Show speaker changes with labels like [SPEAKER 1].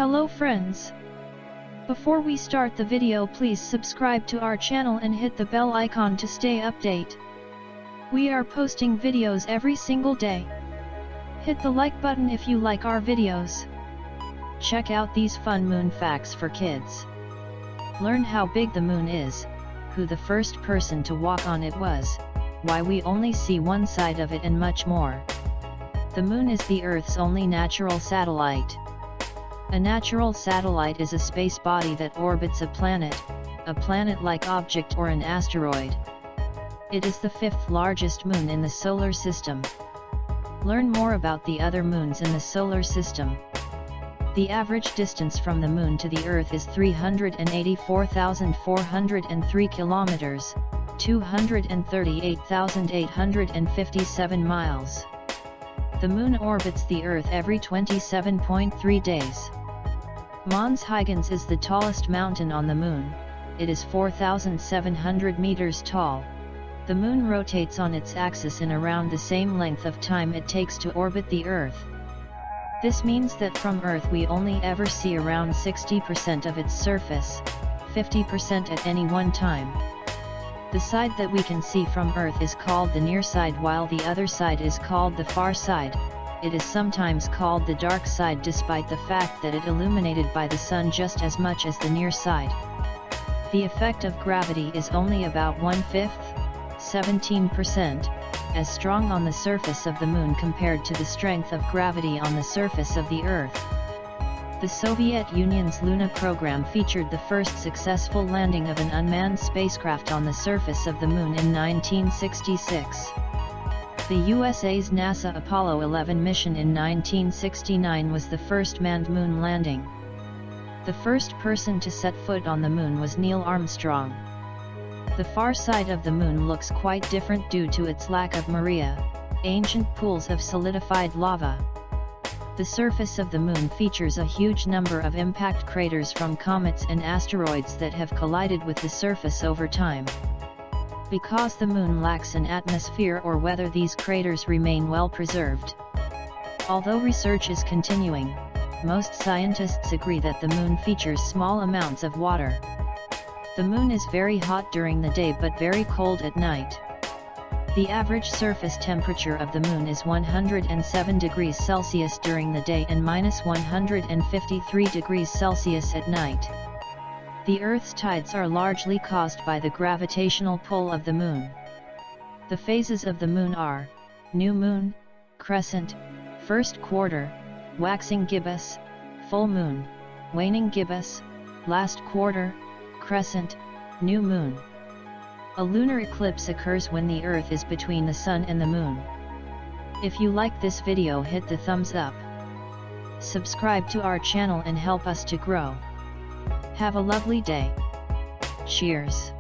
[SPEAKER 1] Hello friends. Before we start the video, please subscribe to our channel and hit the bell icon to stay update. We are posting videos every single day. Hit the like button if you like our videos. Check out these fun moon facts for kids. Learn how big the moon is, who the first person to walk on it was, why we only see one side of it, and much more. The moon is the Earth's only natural satellite. A natural satellite is a space body that orbits a planet-like object or an asteroid. It is the fifth largest moon in the solar system. Learn more about the other moons in the solar system. The average distance from the moon to the Earth is 384,403 kilometers, 238,857 miles. The moon orbits the Earth every 27.3 days. Mons Huygens is the tallest mountain on the moon. It is 4,700 meters tall. The moon rotates on its axis in around the same length of time it takes to orbit the Earth. This means that from Earth we only ever see around 60% of its surface, 50% at any one time. The side that we can see from Earth is called the near side, while the other side is called the far side. It is sometimes called the dark side despite the fact that it is illuminated by the sun just as much as the near side. The effect of gravity is only about 1/5, 17%, as strong on the surface of the moon compared to the strength of gravity on the surface of the Earth. The Soviet Union's Luna program featured the first successful landing of an unmanned spacecraft on the surface of the moon in 1966. The USA's NASA Apollo 11 mission in 1969 was the first manned moon landing. The first person to set foot on the moon was Neil Armstrong. The far side of the moon looks quite different due to its lack of maria, ancient pools of solidified lava. The surface of the moon features a huge number of impact craters from comets and asteroids that have collided with the surface over time. Because the moon lacks an atmosphere or weather, these craters remain well preserved. Although research is continuing, most scientists agree that the moon features small amounts of water. The moon is very hot during the day but very cold at night. The average surface temperature of the moon is 107 degrees Celsius during the day and -153 degrees Celsius at night. The Earth's tides are largely caused by the gravitational pull of the moon. The phases of the moon are new moon, crescent, first quarter, waxing gibbous, full moon, waning gibbous, last quarter, crescent, new moon. A lunar eclipse occurs when the Earth is between the Sun and the Moon. If you like this video, hit the thumbs up. Subscribe to our channel and help us to grow. Have a lovely day. Cheers.